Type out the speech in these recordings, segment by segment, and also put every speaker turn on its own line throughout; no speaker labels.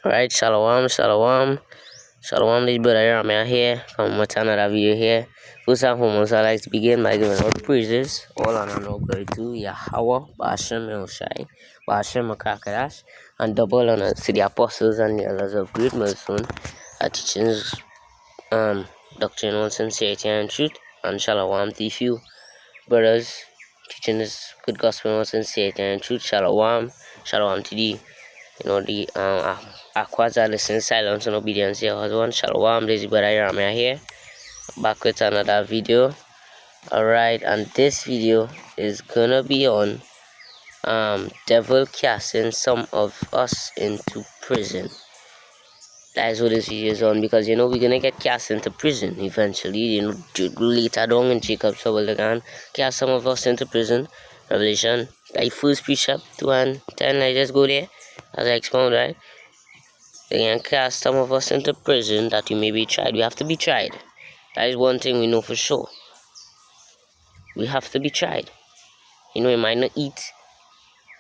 Alright, shalom, shalom, shalom, this brother Ramya here, come with another video here. First and foremost, I'd like to begin by giving all praises, all honor and all glory to Yahweh, Ba'ashem Elshai, Ba'ashem Makakadash, and double honor to the apostles and the elders of Great Millstone, teaching doctrine on sincerity and truth, and shalom to you brothers, teaching this good gospel on sincerity and truth, shalom, shalom to the the Aquas are listening silence and obedience here. Husband, shalom, this is brother Ramya here, back with another video. Alright, and this video is gonna be on devil casting some of us into prison. That is what this video is on, because we're gonna get cast into prison eventually. Later down in Jacob's trouble, they can cast some of us into prison. Revelation, like first precept 2 and 10. I just go there as I expound, right? They can cast some of us into prison that we may be tried. We have to be tried. That is one thing we know for sure. We have to be tried. We might not eat,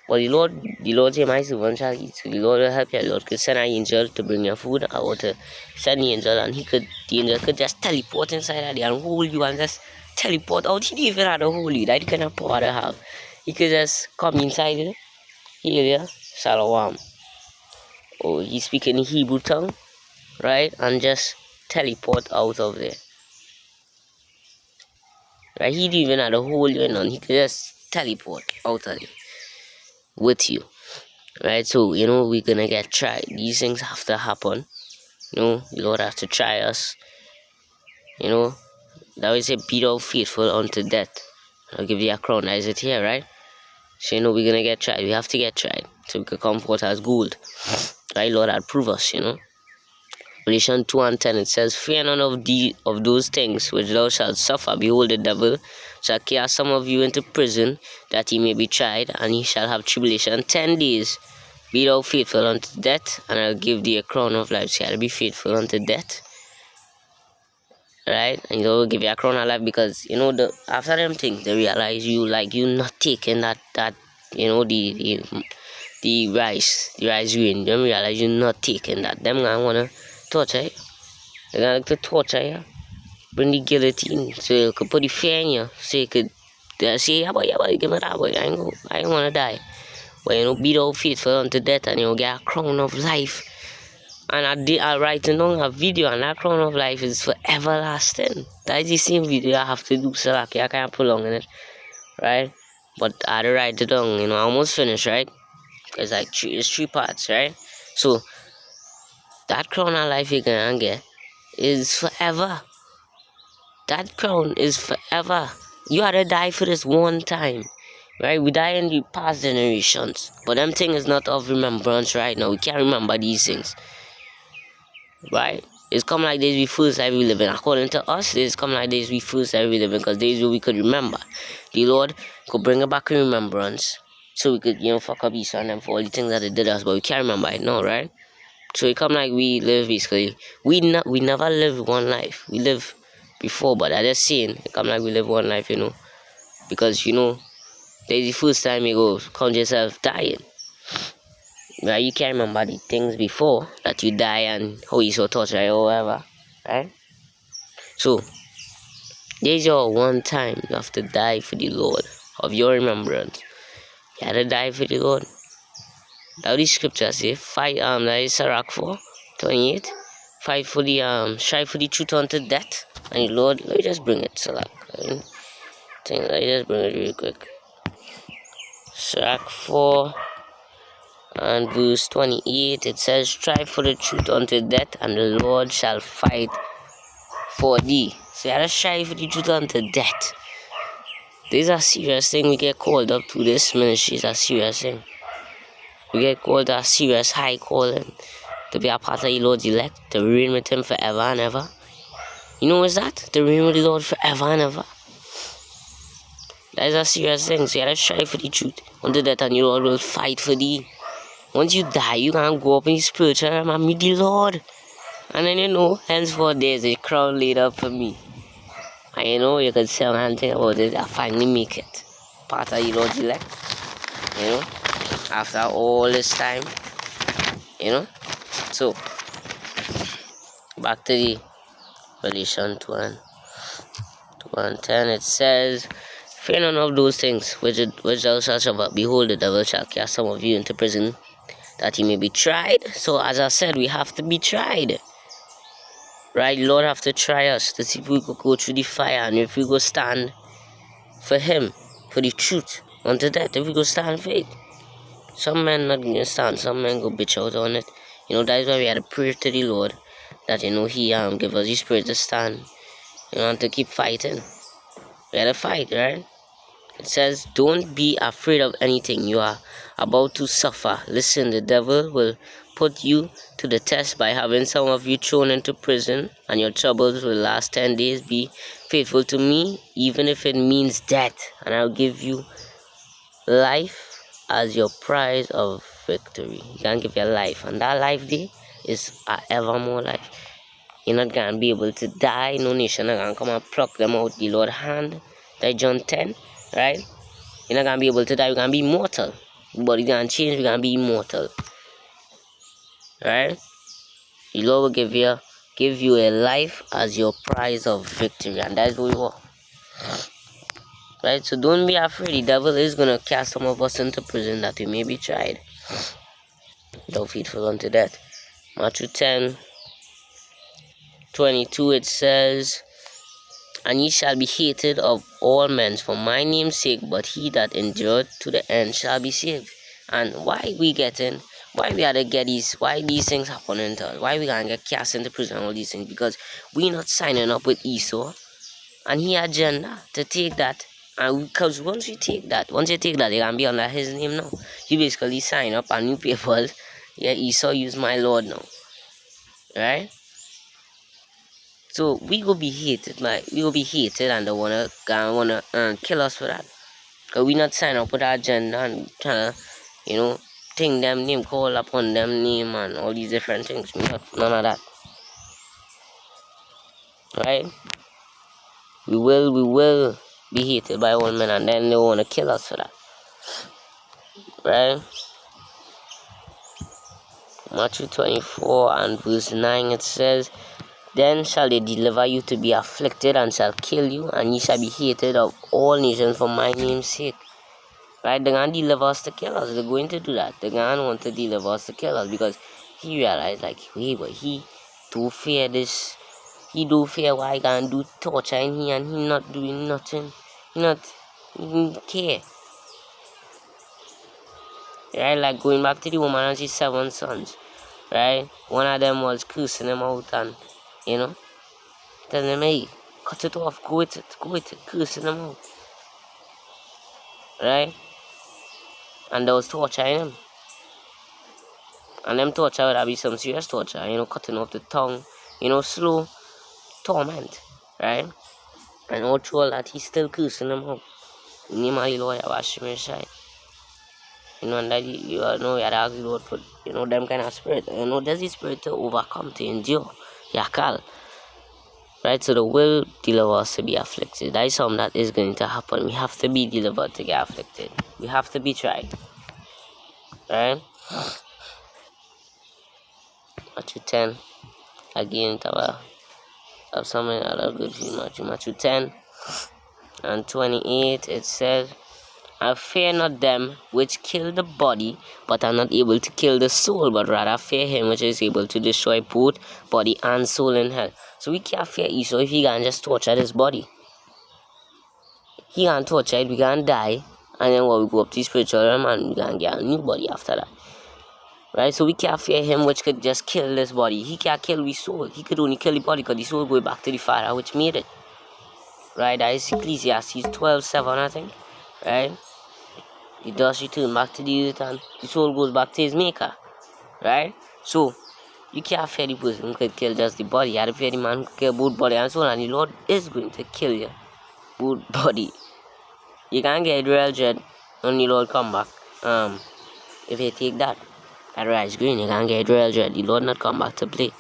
but the Lord say, my servant shall eat. So the Lord will help you. The Lord could send an angel to bring your food, or to send the angel, and the angel could just teleport inside of there and hold you and just teleport out. He didn't even have to hold you. That kind of power to have. He could just come inside you. Here, shalom. Or he speak in the Hebrew tongue, right? And just teleport out of there. Right? He didn't even have to hold you in. He could just teleport out of there with you. Right? So, we're gonna get tried. These things have to happen. The Lord has to try us. That was say, be thou faithful unto death. I'll give you a crown. That is it here, right? So, we're gonna get tried. We have to get tried. So we could come forth as gold. Right, Lord, I'd prove us, Revelation 2 and 10, it says, fear none of those things which thou shalt suffer. Behold, the devil shall cast some of you into prison, that ye may be tried, and ye shall have tribulation 10 days. Be thou faithful unto death, and I'll give thee a crown of life. So you gotta be faithful unto death. Right? And he'll give you a crown of life, because, after them things, they realize you not taking that the rice grain. Them realize you're not taking that. Them gonna wanna torture you. They're gonna like to torture you. Bring the guillotine so you could put the fear in you. So you could say, yeah, boy, give me that, boy. I ain't wanna die. But be thou faithful unto death, and get a crown of life. And I write down a video, and that crown of life is for everlasting. That is the same video I have to do, so I can't prolong in it. Right? But I had to write it down, I almost finished, right? It's like three parts, right? So that crown of life you're gonna get is forever. That crown is forever. You had to die for this one time, right? We die in the past generations, but them thing is not of remembrance right now. We can't remember these things, right? It's come like days we first life we live in. According to us, it's come like days we first life we live in, because days where we could remember. The Lord could bring it back in remembrance, so we could, fuck up Esau and them for all the things that they did us, but we can't remember it now, right? So it come like we live basically. We never live one life. We live before, but I just saying, it come like we live one life, because there's the first time you go count yourself dying. Right? You can't remember the things before that you die and how you saw torture or whatever, right? So there's your one time you have to die for the Lord of your remembrance. You had to die for the Lord. Now the scripture say, fight that is Sirach 4:28. Fight for the strive for the truth unto death. And the Lord, let me just bring it, Sirach. Let me just bring it real quick. Sirach 4 and verse 28, it says, strive for the truth unto death, and the Lord shall fight for thee. So you have to strive for the truth unto death. This is a serious thing. We get called up to this ministry. It's a serious thing. We get called to a serious high calling, to be a part of the Lord's elect, to reign with him forever and ever. What's that? To reign with the Lord forever and ever. That is a serious thing. So you have to strive for the truth unto death, and the Lord will fight for thee. Once you die, you can go up in the spiritual realm and meet the Lord. And then henceforth there's a crown laid up for me. And you can say one thing about it, I finally make it. Part of the Lord's elect. After all this time. So back to the Revelation 2:10, it says, "Fear none of those things which thou shalt suffer. Behold, the devil shall cast some of you into prison, that he may be tried." So as I said, we have to be tried. Right? Lord have to try us to see if we could go through the fire, and if we go stand for him, for the truth, unto death, if we go stand for it. Some men not gonna stand, some men go bitch out on it. That is why we had to pray to the Lord, that he give us the spirit to stand, and to keep fighting. We had to fight, right? It says, "Don't be afraid of anything you are about to suffer." Listen, the devil will put you to the test by having some of you thrown into prison, and your troubles will last 10 days. Be faithful to me, even if it means death, and I'll give you life as your prize of victory. You can give your life, and that life day is a evermore life. You're not gonna be able to die. No nation are gonna come and pluck them out the Lord's hand. Like John 10, right? You're not gonna be able to die. You're gonna be immortal. Your body gonna change. You're gonna be immortal, right? The Lord will give you a life as your prize of victory, and that's what we want, right? So don't be afraid. The devil is gonna cast some of us into prison, that we may be tried, though faithful unto death. Matthew 10:22, it says, "And ye shall be hated of all men for my name's sake, but he that endureth to the end shall be saved." And why we had to get why these things happening to us? Why we gonna get cast into prison and all these things? Because we not signing up with Esau and he agenda to take that. And because once you take that, you can be under his name now. You basically sign up and new papers. Yeah, Esau use my Lord now, right? So we will be hated, and they wanna kill us for that. Cause we not sign up with our agenda and trying to, think them name, call upon them name and all these different things. We not none of that. Right? We will be hated by one man, and then they wanna kill us for that. Right? Matthew 24:9, it says, "Then shall they deliver you to be afflicted, and shall kill you, and ye shall be hated of all nations for my name's sake." Right? They're gonna deliver us to kill us. They're going to do that. They're gonna want to deliver us to kill us, because he realized, like, hey, but he do fear this. He do fear why he can do torture in here, and he not doing nothing. He not even care. Right? Like going back to the woman and she's 7 sons. Right? One of them was cursing him out and, telling him, hey, cut it off, go with it, cursing him out. Right? And they was torturing him. And them torture would be some serious torture, cutting off the tongue, slow torment, right? And all through all that, he's still cursing them out. In the name of the Lord, I wash him inside. And that you had to ask the Lord for, them kind of spirit. There's the spirit to overcome, to endure. Yakal. Right? So the will deliver us to be afflicted. That is something that is going to happen. We have to be delivered to get afflicted. We have to be tried. Right? Matthew 10. Again, have something other good for you. Matthew 10:28, it says, "I fear not them which kill the body, but are not able to kill the soul, but rather fear him which is able to destroy both body and soul in hell." So we can't fear Esau if he can just torture this body. He can torture it, we can die, and then when we go up to the spiritual realm, and we can get a new body after that. Right? So we can't fear him which could just kill this body. He can't kill the soul. He could only kill the body, because the soul go back to the Father which made it. Right? That is Ecclesiastes 12:7, I think. Right? The dust return back to the earth, and the soul goes back to his maker. Right? So you can't fear the person who could kill just the body. You have to fear the man who could kill both body and soul, and the Lord is going to kill you. Both body. You can't get real dread when the Lord come back. If you take that rise green, you can't get real dread. The Lord not come back to play.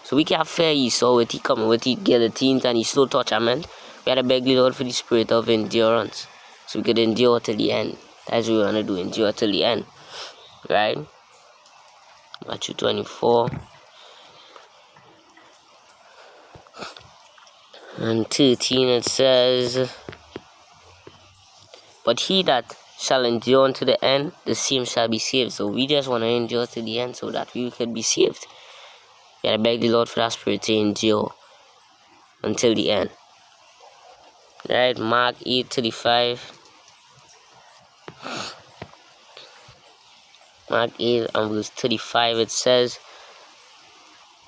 So we can't fear Esau with he coming with the guillotines and his slow torturement. We had to beg the Lord for the spirit of endurance, so we could endure till the end. That's what we want to do, endure till the end. Right? Matthew 24 and 13, it says, but he that shall endure unto the end, the same shall be saved. So we just want to endure to the end so that we can be saved. We gotta beg the Lord for that spirit to endure until the end. Right, Mark 8:35. Mark 8 and verse 35, it says,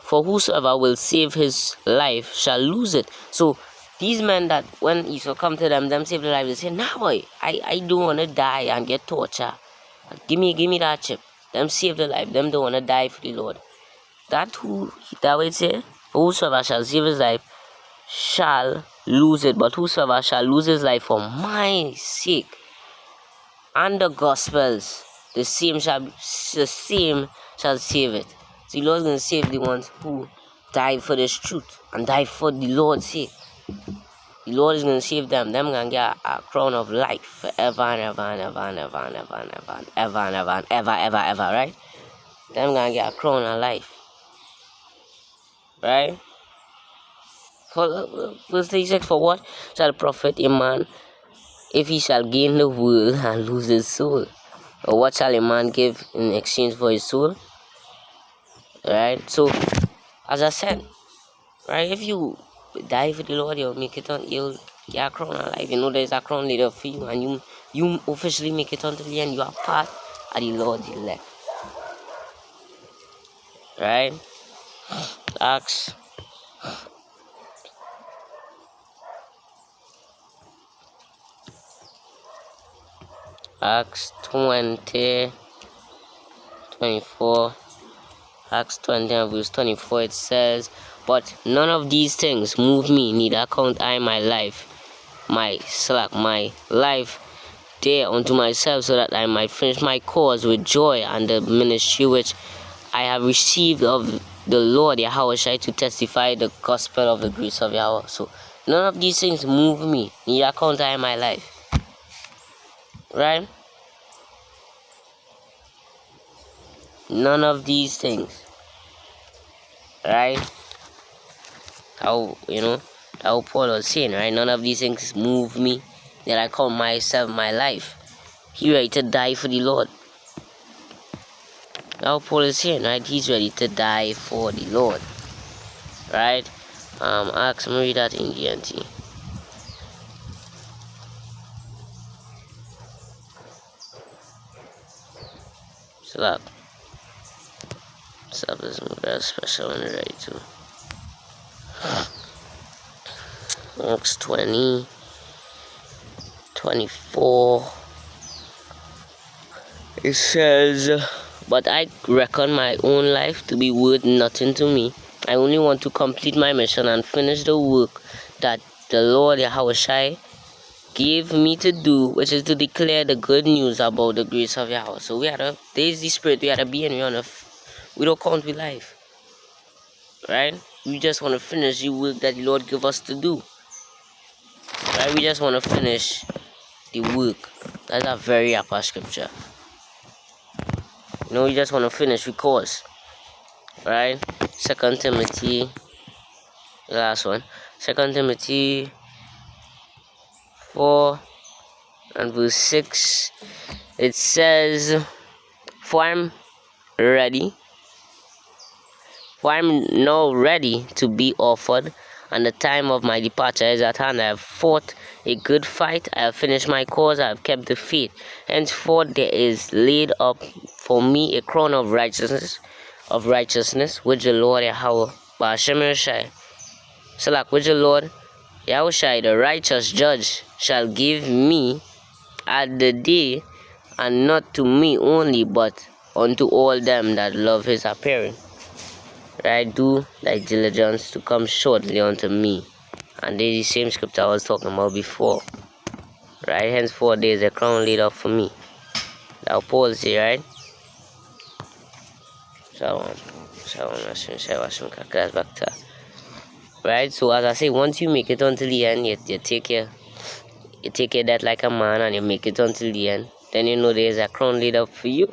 for whosoever will save his life shall lose it. So these men that when Esau come to them save their life, they say, nah boy, I don't want to die and get tortured. Give me that chip. Them save their life. Them don't want to die for the Lord. That way it say, for whosoever shall save his life shall lose it. But whosoever shall lose his life for my sake and the gospels, the same shall save it. So the Lord is going to save the ones who die for this truth and die for the Lord's sake. The Lord is going to save them. Them going to get a crown of life forever and ever and ever and ever and ever and ever and ever and ever and ever, ever, right? Them going to get a crown of life. Right? Verse 36, for what shall profit a man if he shall gain the world and lose his soul? Or what shall a man give in exchange for his soul? Right? So, as I said, right, if you die for the Lord, you'll get a crown of life. You know there's a crown later for you, and you officially make it unto the end. You are part of the Lord's elect. Right? Acts 20, 24. Acts 20 and verse 24, it says, but none of these things move me, neither count I my life there unto myself, so that I might finish my course with joy and the ministry which I have received of the Lord Yahweh to testify the gospel of the grace of Yahweh. So none of these things move me, neither count I my life. Right? None of these things. Right? How Paul was saying, right? None of these things move me, that I count myself my life. He ready to die for the Lord. How Paul is saying, right? He's ready to die for the Lord. Right? Acts, let me read that in GNT. So that stuff is very special when you're ready to. Acts 20, 24. It says, but I reckon my own life to be worth nothing to me. I only want to complete my mission and finish the work that the Lord Yahweh gave me to do, which is to declare the good news about the grace of Yahweh. So there's the spirit we had to be in. We don't count with life. Right? We just want to finish the work that the Lord gave us to do. Right? We just want to finish the work. That's a very upper scripture. We just want to finish the course. Right? 2 Timothy, the last one. 2 Timothy 4 and verse 6. It says, for I'm now ready to be offered, and the time of my departure is at hand. I have fought a good fight, I have finished my course, I have kept the faith. Henceforth there is laid up for me a crown of righteousness, which the Lord Yahweh, which the Lord Yahweh, the righteous judge, shall give me at the day, and not to me only, but unto all them that love his appearing. Right? Do thy diligence to come shortly unto me. And this is the same scripture I was talking about before. Right? Henceforth there is a crown laid up for me. Now Paul say, right? Right? So as I say, once you make it until the end, you take care that like a man, and you make it until the end, then there is a crown laid up for you.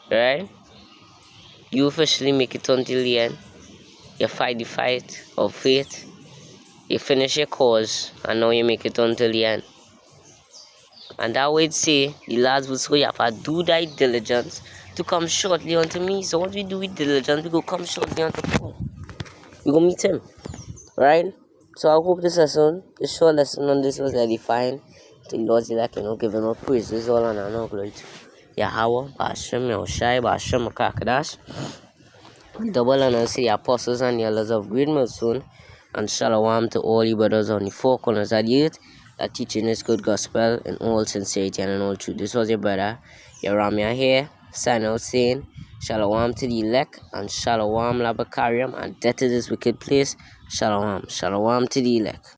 Right? you officially make it until the end. You fight the fight of faith. You finish your cause, and now you make it until the end. And I would say the last verse, so you have to do thy diligence to come shortly unto me. So what we do with diligence, we go come shortly unto Paul. We go meet him. Right? So I hope this short lesson on this was edifying. The Lord is like, giving up praises all and all glory to Yahweh, Bashem, Yahushai, Bashem, Makakadash. Double honor to the apostles and the elders of Great Millstone, and shalom to all you brothers on the four corners of the earth that teaching this good gospel in all sincerity and in all truth. This was your brother, Yaramia here, sign out saying, shalom to the elect, and shalom labakarium, and death to this wicked place. Shalom, shalom to the elect.